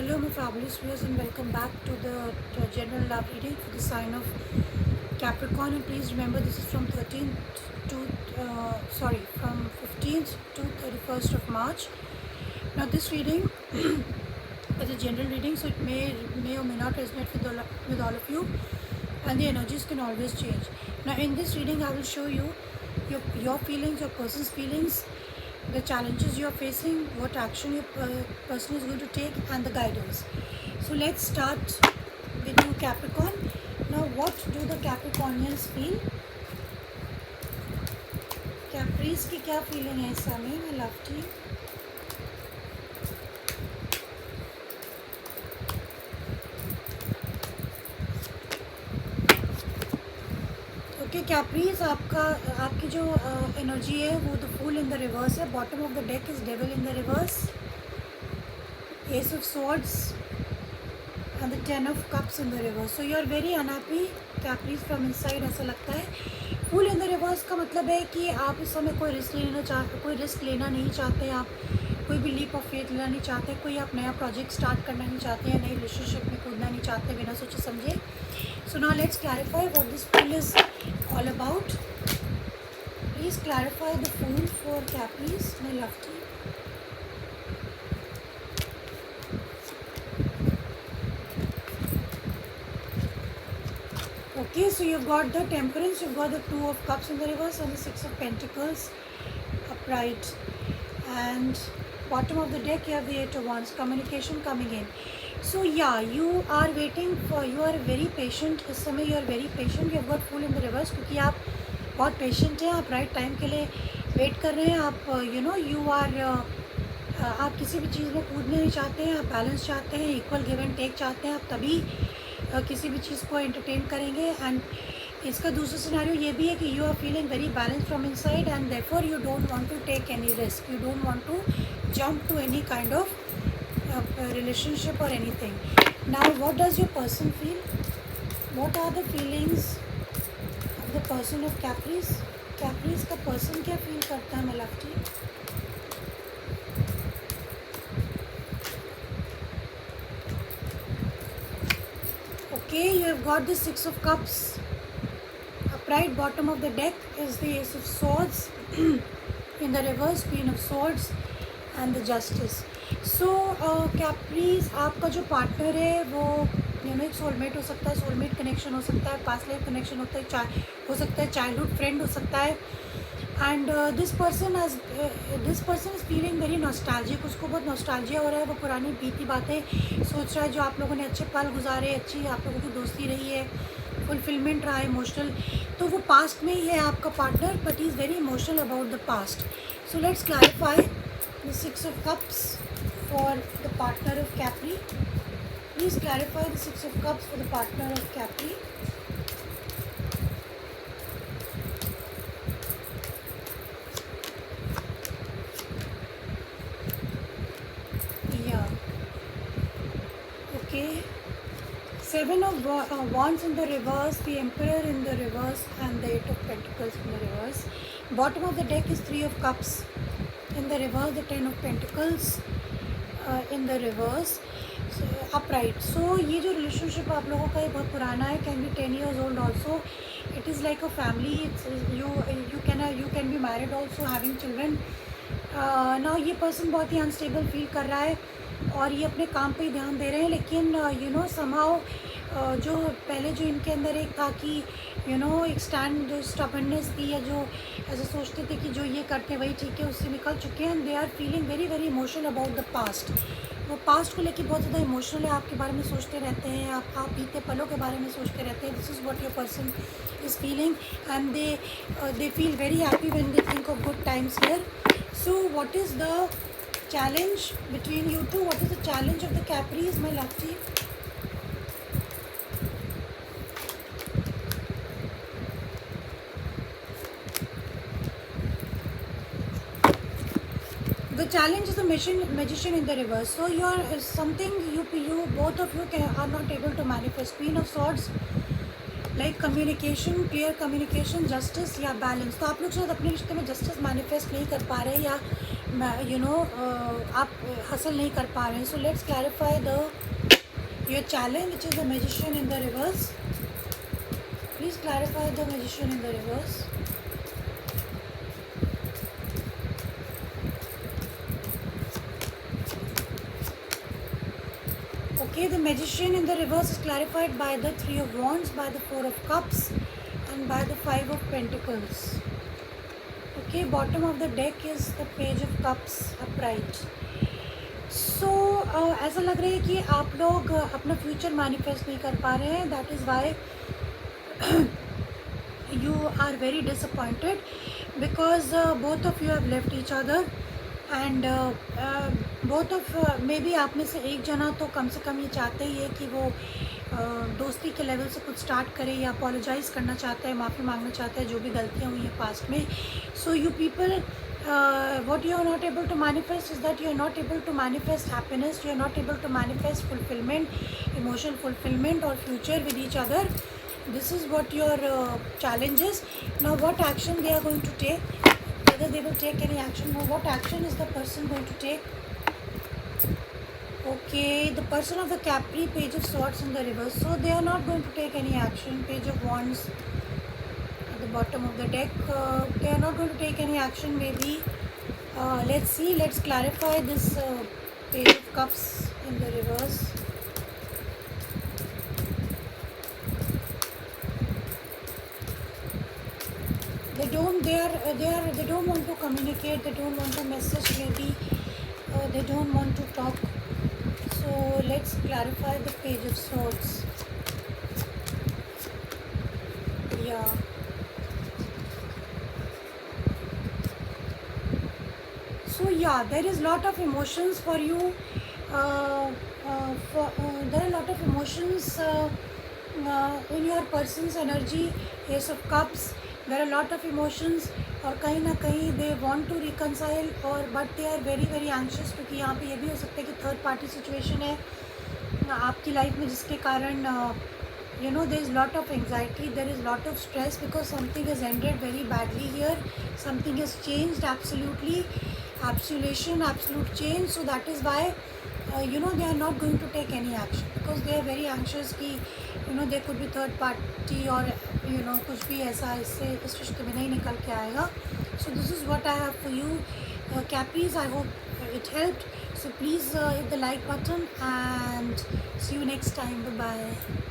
Hello my fabulous viewers and welcome back to the general love reading for the sign of Capricorn, and please remember this is from 13th to from 15th to 31st of March. Now this reading is a general reading, so it may or may not resonate with all of you, and the energies can always change. Now in this reading I will show you your feelings, your person's feelings, the challenges you are facing, what action your person is going to take, and the guidance. So let's start with you Capricorn. Now what do the Capricornians feel? Capris की क्या feeling है इस समय? I love you. Okay Capris, आपकी जो energy है वो the fool in the reverse है. Bottom of the deck is devil in the reverse, ace of swords and the 10 of cups in the reverse. So you are very unhappy Capris from inside, ऐसा लगता है. फूल in the reverse का मतलब है कि आप इस समय कोई रिस्क लेना नहीं चाहते, आप कोई भी लीप ऑफ फेथ लेना नहीं चाहते, कोई आप नया प्रोजेक्ट स्टार्ट करना नहीं चाहते हैं, नई रिलेशनशिप में कूदना नहीं चाहते बिना सोचे समझे. So now let's clarify what this fool is all about. Please clarify the fool for Capris, my lovely. Okay, so you've got the Temperance, you've got the 2 of Cups in the reverse and the 6 of Pentacles upright. And bottom of the deck you have the 8 of Wands, communication coming in. So yeah, you are very patient. इस समय you are very patient. You have got Fool in the reverse क्योंकि आप बहुत patient हैं, आप right time के लिए wait कर रहे हैं. आप आप किसी भी चीज़ में कूदने नहीं चाहते हैं, आप balance चाहते हैं, equal give and take चाहते हैं, आप तभी किसी भी चीज़ को entertain करेंगे. And इसका दूसरा सिनेरियो ये भी है कि you are feeling very balanced from inside and therefore you don't want to take any risk. You don't want to jump to any kind of relationship or anything. Now what does your person feel? What are the feelings of the person of Capris? Capris का person क्या feel करता है my lovely? Okay, you have got the 6 of Cups upright. Bottom of the deck is the Ace of Swords in the reverse, Queen of Swords and the Justice. So capris, आपका जो partner है वो एक soulmate हो सकता है, soulmate connection हो सकता है, पास्ट लाइफ कनेक्शन हो सकता है, चाइल्डहुड फ्रेंड हो सकता है. And this person is feeling very nostalgic. उसको बहुत नॉस्टैल्जिया हो रहा है, वो पुरानी बीती बातें सोच रहा है, जो आप लोगों ने अच्छे पल गुजारे, अच्छी आप लोगों की दोस्ती रही है, फुलफिलमेंट रहा है इमोशनल, तो वो पास्ट में ही है आपका partner, but he is very emotional about the past. So let's clarify the 6 of Cups for the partner of Capri. Please clarify the 6 of Cups for the partner of Capri. Yeah. Okay. 7 of Wands in the reverse, the Emperor in the reverse and the 8 of Pentacles in the reverse. Bottom of the deck is 3 of Cups in the reverse, the 10 of Pentacles in the reverse, so upright. So ये जो relationship आप लोगों का ये बहुत पुराना है, can be 10 years old also. It is like a family. You can be married also, having children. Now ये person बहुत ही unstable feel कर रहा है और ये अपने काम पे ही ध्यान दे रहे हैं, लेकिन somehow जो पहले जो इनके अंदर एक था कि एक स्टैंड, जो स्टबर्ननेस थी, या जो ऐसा सोचते थे कि जो ये करते वही ठीक है, उससे निकल चुके हैं. They are feeling very very emotional about the past. वो पास्ट को लेके बहुत ज़्यादा इमोशनल है, आपके बारे में सोचते रहते हैं, आप बीते पलों के बारे में सोचते रहते हैं. This is what your person is feeling and they feel very happy when they think of good times here. So what is the challenge between you two? What is the challenge of the Capris, my lovely? The challenge is the magician in the reverse. So you are something you both of you are not able to manifest. Queen of Swords, like communication, clear communication, justice या balance. तो आप लोग शायद अपने रिश्ते में justice manifest नहीं कर पा रहे या आप हासिल नहीं कर पा रहे हैं. So let's clarify the your challenge, which is the magician in the reverse. Please clarify the magician in the reverse. Okay, the magician in the reverse is clarified by the three of wands, by the four of cups, and by the five of pentacles. Okay, bottom of the deck is the page of cups upright. सो ऐसा लग रहा है कि आप लोग अपना future manifest नहीं कर पा रहे हैं. That is why you are very disappointed because both of you have left each other and both of maybe आप में से एक जना तो कम से कम ये चाहते ही है कि वो दोस्ती के लेवल से कुछ स्टार्ट करे या अपोलोजाइज़ करना चाहता है, माफ़ी मांगना चाहता है जो भी गलतियाँ हुई हैं पास्ट में. So you people what you are not able to manifest is that you are not able to manifest happiness, you are not able to manifest fulfillment, emotional fulfillment or future with each other. This is what your challenge is. Now what action they are going to take, whether they will take any action. Now what action is the person going to take? Okay, the person of the Capri, page of swords in the reverse, so they are not going to take any action. Page of wands at the bottom of the deck, they are not going to take any action maybe. Let's see, let's clarify this page of cups in the reverse. They don't want to communicate, they don't want to message maybe, they don't want to talk. So let's clarify the page of swords. Yeah. So yeah, there is lot of emotions for you. There are a lot of emotions in your person's energy. Ace of Cups. There are a lot of emotions और कहीं ना कहीं they want to reconcile और but they are very very anxious क्योंकि यहाँ पे ये भी हो सकता है कि थर्ड पार्टी सिचुएशन है आपकी लाइफ में जिसके कारण there is lot of anxiety, there is lot of stress because something has ended very badly here, something has changed absolutely, absolute change. So that is why they are not going to take any action because they are very anxious कि there could be third party और कुछ भी ऐसा इससे इस रिश्ते में नहीं निकल के आएगा. So this is what I have for you, Cappies. I hope it helped. So please hit the like button and see you next time. Bye bye.